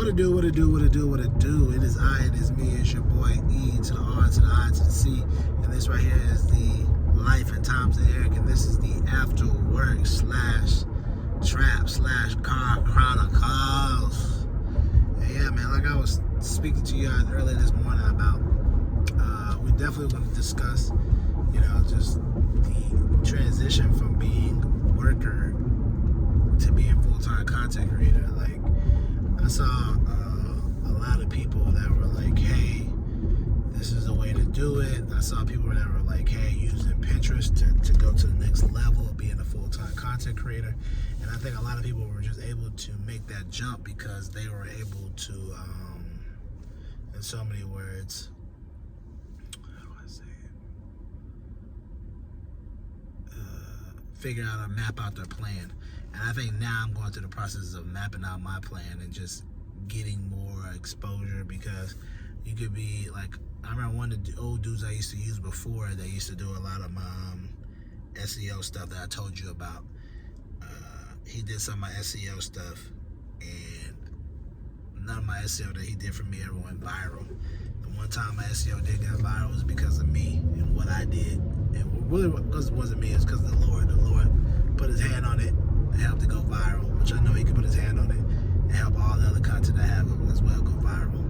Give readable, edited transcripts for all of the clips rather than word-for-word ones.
What it do? It is I, it is me, it's your boy E to the R to the I to the C. And this right here is the Life and Times of Eric. And this is the after work / trap / car chronicles. And yeah, man, like I was speaking to you guys earlier this morning about, we definitely want to discuss, just the transition from being worker to being full-time content creator. Like, I saw a lot of people that were like, hey, this is the way to do it. I saw people that were like, hey, using Pinterest to go to the next level of being a full-time content creator. And I think a lot of people were just able to make that jump because they were able to, in so many words, how do I say it? Figure out or map out their plan. And I think now I'm going through the process of mapping out my plan and just getting more exposure, because you could be like, I remember one of the old dudes I used to use before that used to do a lot of my SEO stuff that I told you about. He did some of my SEO stuff, and none of my SEO that he did for me ever went viral. The one time my SEO did get viral was because of me and what I did. And really wasn't me, it was because of the Lord. The Lord put his hand on it and helped it go viral, which I know he could put his hand on it and help all the other content I have as well go viral.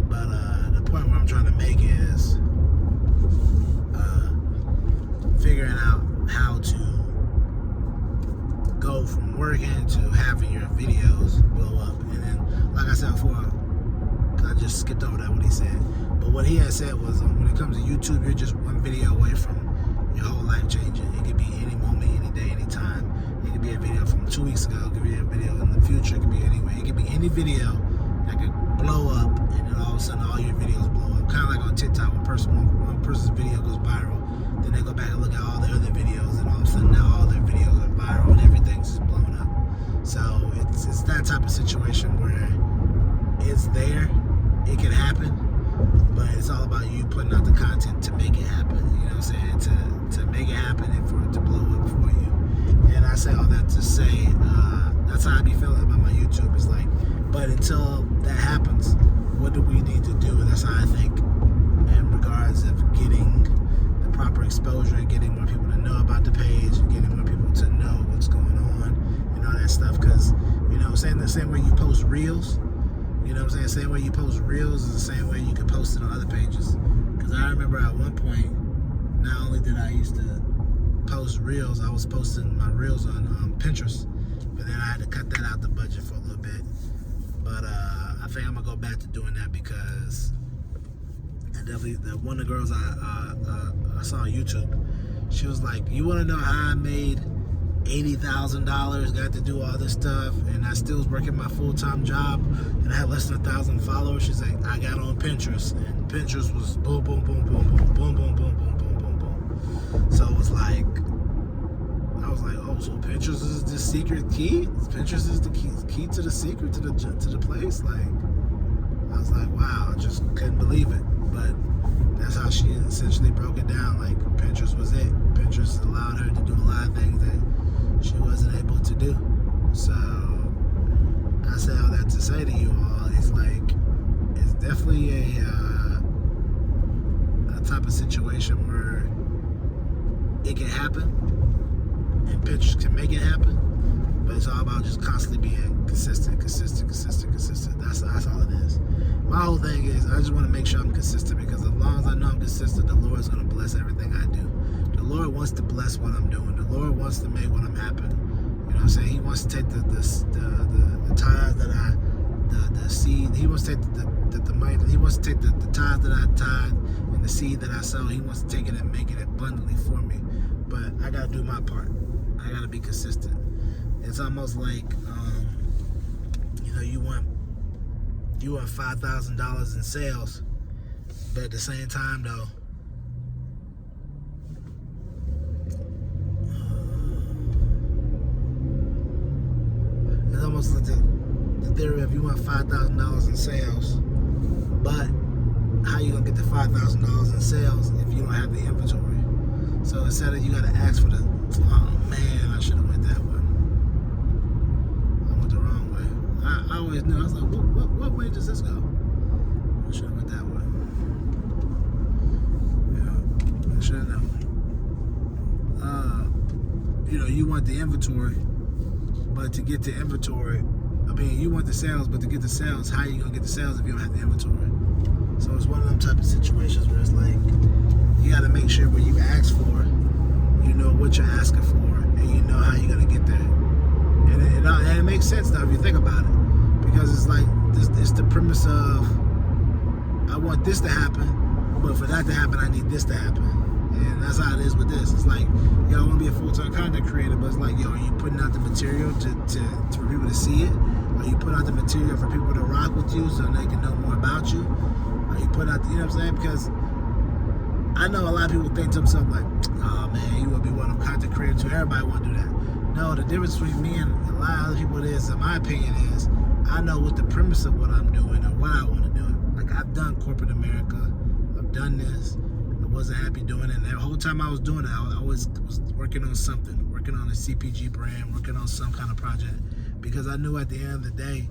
But the point where I'm trying to make is figuring out how to go from working to having your videos blow up. And then, like I said before, I just skipped over that what he said. But what he had said was, when it comes to YouTube, you're just one video away from your whole life changing. It could be any moment, any day, any time. It could be a video from 2 weeks ago. It could be a video in the future. It could be anywhere. It could be any video that could blow up, and then all of a sudden all your videos blow up. Kind of like on TikTok, when one person's video goes viral, then they go back and look at all their other videos, and all of a sudden now all their videos are viral and everything's just blown up. So it's that type of situation where it's there, it can happen, but it's all about you putting out the content to make it happen. You know what I'm saying? To make it happen and for it to blow up for you. And I say all that to say, that's how I be feeling about my YouTube. It's like, but until that happens, what do we need to do? And that's how I think in regards of getting the proper exposure and getting more people to know about the page and getting more people to know what's going on and all that stuff. Because, I'm saying, the same way you post reels, I'm saying, the same way you post reels is the same way you can post it on other pages. Because I remember at one point, not only did I used to post reels, I was posting my reels on Pinterest, but then I had to cut that out the budget for a little bit. But I think I'm gonna go back to doing that, because I definitely, one of the girls I saw on YouTube, she was like, you want to know how I made $80,000, got to do all this stuff, and I still was working my full-time job, and I had less than 1,000 followers? She's like, I got on Pinterest, and Pinterest was boom, boom, boom, boom, boom, boom, boom, boom, boom, boom, boom, boom. So it was like, I was like, oh, so Pinterest is the secret key? Pinterest is the key to the secret to the place? Like, I was like, wow, I just couldn't believe it. But that's how she essentially broke it down. Like, Pinterest was it. Pinterest allowed her to do a lot of things that she wasn't able to do. So I say all that to say to you all, it's like, it's definitely a type of situation where it can happen, and Pinterest can make it happen, but it's all about just constantly being consistent. That's all it is. My whole thing is, I just want to make sure I'm consistent, because as long as I know I'm consistent, the Lord's going to bless everything I do. The Lord wants to bless what I'm doing. The Lord wants to make what I'm happening. You know what I'm saying? He wants to take the tithes that the seed. He wants to take the money. He wants to take the tithes that I tithe and the seed that I sow. He wants to take it and make it abundantly for me. But I got to do my part. I got to be consistent. It's almost like, you want $5,000 in sales, but at the same time though, it's almost like the theory of, you want $5,000 in sales, but how you gonna get the $5,000 in sales if you don't have the inventory? So instead of, you gotta ask for the, oh man, I should have went that way. I went the wrong way. I always knew. I was like, what way does this go? I should have went that way. Yeah, I should have known. You want the inventory, but to get the inventory, you want the sales, but to get the sales, how are you gonna get the sales if you don't have the inventory? So it's one of them type of situations where it's like, you gotta make sure what you ask for, you know what you're asking for, and you know how you're gonna get there. And it makes sense now if you think about it, because it's like, it's the premise of, I want this to happen, but for that to happen, I need this to happen. And that's how it is with this. It's like, I want to be a full-time content creator, but it's like, are you putting out the material for people to see it? Are you putting out the material for people to rock with you so they can know more about you? Are you putting out, you know what I'm saying? Because I know a lot of people think to themselves like, oh man, you want to be one of them content creators too. Everybody want to do that. No, the difference between me and a lot of other people is, in my opinion, is I know what the premise of what I'm doing or what I want to do. Like, I've done corporate America. I've done this. I wasn't happy doing it. And the whole time I was doing it, I always was working on something, working on a CPG brand, working on some kind of project. Because I knew at the end of the day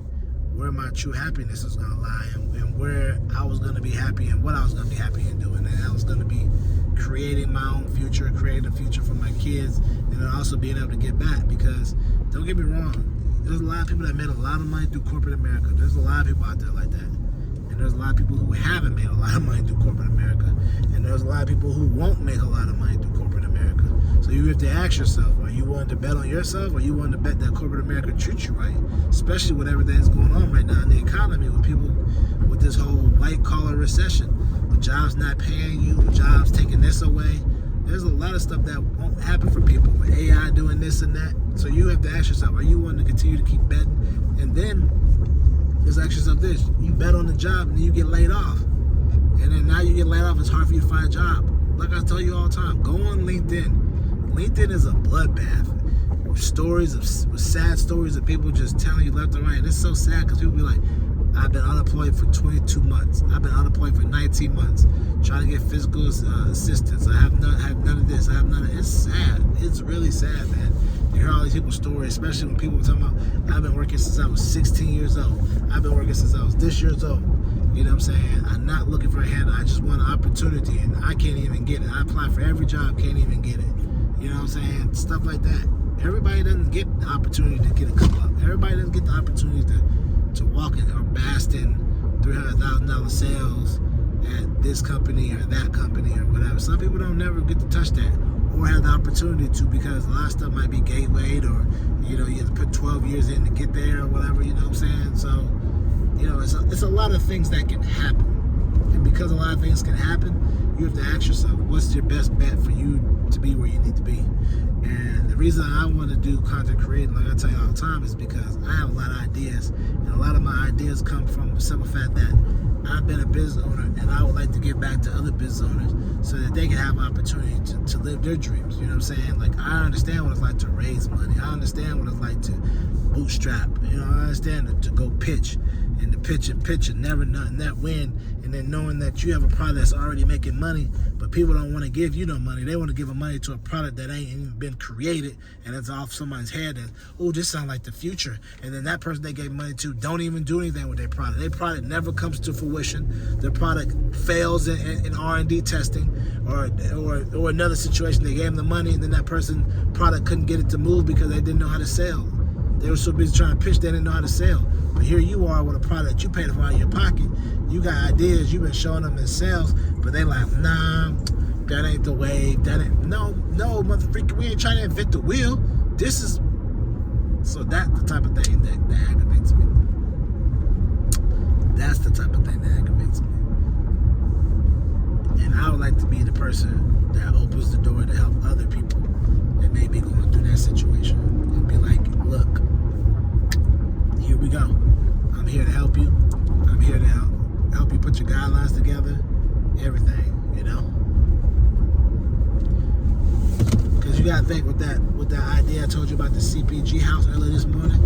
where my true happiness was going to lie and where I was going to be happy and what I was going to be happy in doing. And I was going to be creating my own future, creating a future for my kids, and then also being able to get back. Because, don't get me wrong, there's a lot of people that made a lot of money through corporate America. There's a lot of people out there like that. And there's a lot of people who haven't made a lot of money through corporate America. And there's a lot of people who won't make a lot of money through corporate America. So you have to ask yourself, are you willing to bet on yourself, or are you willing to bet that corporate America treats you right? Especially with everything that's going on right now in the economy, with people, with this whole white-collar recession, with jobs not paying you, with jobs taking this away. There's a lot of stuff that won't happen for people, with AI doing this and that. So you have to ask yourself, are you willing to continue to keep betting? And then, just ask yourself this, you bet on the job and then you get laid off. And then now you get laid off, it's hard for you to find a job. Like I tell you all the time, go on LinkedIn. LinkedIn is a bloodbath. With sad stories of people just telling you left and right. And it's so sad because people be like, I've been unemployed for 22 months. I've been unemployed for 19 months. Trying to get physical assistance. I have none of this. I have none of it. It's sad. It's really sad, man. You hear all these people's stories, especially when people are talking about, I've been working since I was 16 years old. I've been working since I was this years old. You know what I'm saying? I'm not looking for a handout. I just want an opportunity, and I can't even get it. I apply for every job, can't even get it. You know what I'm saying? Stuff like that. Everybody doesn't get the opportunity to get a come up. Everybody doesn't get the opportunity to walk in or bask in $300,000 sales at this company or that company or whatever. Some people don't never get to touch that or have the opportunity to, because a lot of stuff might be gatewayed, or you have to put 12 years in to get there or whatever, you know what I'm saying? So, it's a lot of things that can happen. And because a lot of things can happen, you have to ask yourself, what's your best bet for you to be where you need to be? And the reason I want to do content creating, like I tell you all the time, is because I have a lot of ideas. And a lot of my ideas come from the simple fact that I've been a business owner, and I would like to give back to other business owners so that they can have opportunity to live their dreams. You know what I'm saying? Like, I understand what it's like to raise money. I understand what it's like to bootstrap. I understand to go pitch and to pitch and never not win, and then knowing that you have a product that's already making money, but people don't want to give you no money. They want to give a money to a product that ain't even been created, and it's off someone's head that, oh, this sounds like the future. And then that person they gave money to don't even do anything with their product. Their product never comes to fruition. Their product fails in R&D testing, or another situation. They gave them the money, and then that product couldn't get it to move because they didn't know how to sell. They were so busy trying to pitch, they didn't know how to sell. But here you are with a product you paid for out of your pocket. You got ideas, you've been showing them in sales, but they like, nah, that ain't the wave. No, motherfucker, we ain't trying to invent the wheel. So that's the type of thing that aggravates me. That's the type of thing that aggravates me. And I would like to be the person that opens the door to help other people that may be going through that situation, and be like, look, here we go. I'm here to help you. I'm here to help you put your guidelines together, everything, Because you gotta think with that idea I told you about the CPG House earlier this morning.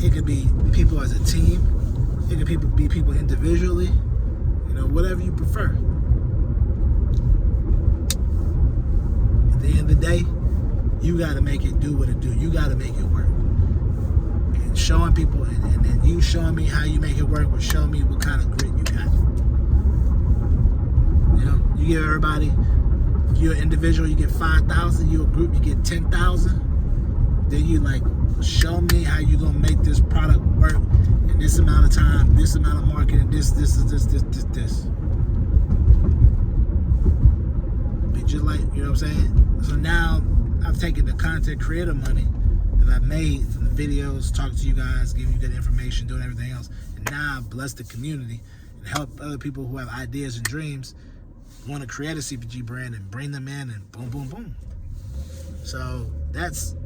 It could be people as a team. It could be people individually. Whatever you prefer. At the end of the day, you gotta make it do what it do. You gotta make it work. and showing people, and then you showing me how you make it work, or showing me what kind of grit you got. You know, you give everybody, if you're an individual, you get 5,000. You're a group, you get 10,000. Then you like, show me how you gonna make this product work in this amount of time, this amount of marketing, this. Be just like, you know what I'm saying? So now I've taken the content creator money that I've made from the videos, talking to you guys, giving you good information, doing everything else, and now I've blessed the community and help other people who have ideas and dreams want to create a CPG brand and bring them in, and boom, boom, boom. So that's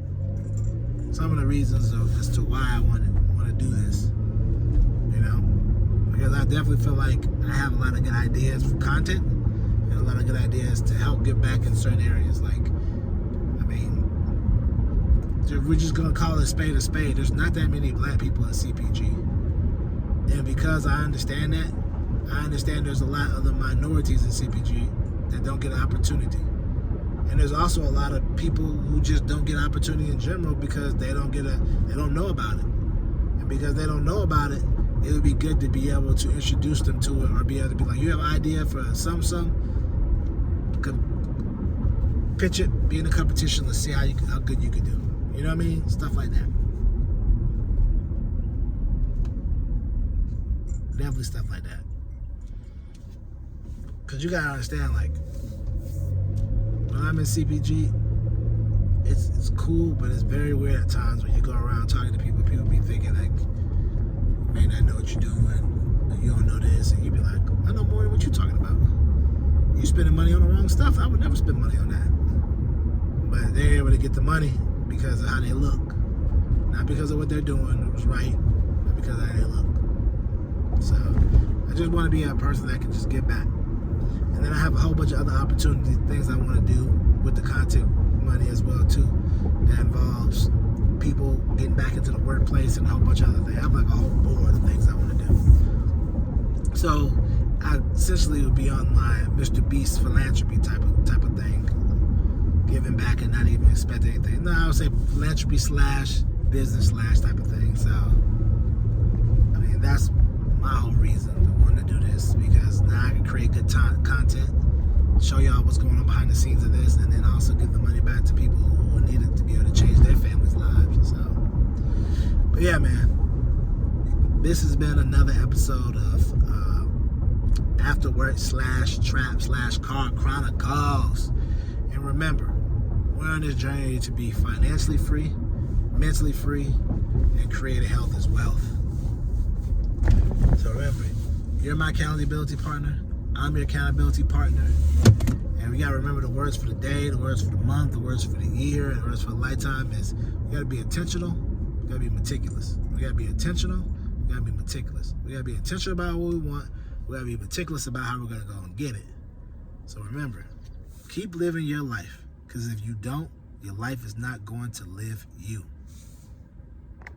some of the reasons as to why I want to do this, you know, because I definitely feel like I have a lot of good ideas for content and a lot of good ideas to help give back in certain areas. Like, I mean, we're just going to call it a spade. There's not that many black people in CPG. And because I understand that, I understand there's a lot of the minorities in CPG that don't get an opportunity. And there's also a lot of people who just don't get opportunity in general because they don't know about it. And because they don't know about it, it would be good to be able to introduce them to it, or be able to be like, you have an idea for some, pitch it, be in a competition, let's see how good you can do. You know what I mean? Stuff like that. Definitely stuff like that. Because you gotta understand, like, when I'm in CPG, it's cool, but it's very weird at times when you go around talking to people. People be thinking like, you may not know what you're doing, or you don't know this, and you be like, I know more than what you're talking about. You spending money on the wrong stuff. I would never spend money on that. But they're able to get the money because of how they look, not because of what they're doing. It was right, but because of how they look. So I just want to be a person that can just give back. And then I have a whole bunch of other opportunities, things I want to do with the content money as well too. That involves people getting back into the workplace and a whole bunch of other things. I have like a whole board of things I want to do. So I essentially would be on my Mr. Beast philanthropy type of thing, giving back and not even expecting anything. No, I would say philanthropy / business / type of thing. So I mean, that's my whole reason to want to do this, because now I can create good content, show y'all what's going on behind the scenes of this, and then also give the money back to people who need it to be able to change their families' lives. So, but yeah, man, this has been another episode of After Work / Trap / Car Chronicles. And remember, we're on this journey to be financially free, mentally free, and create health as wealth. So remember, you're my accountability partner. I'm your accountability partner. And we gotta remember the words for the day, the words for the month, the words for the year, and the words for the lifetime is, we gotta be intentional, we gotta be meticulous. We gotta be intentional, we gotta be meticulous. We gotta be intentional about what we want, we gotta be meticulous about how we're gonna go and get it. So remember, keep living your life, because if you don't, your life is not going to live you.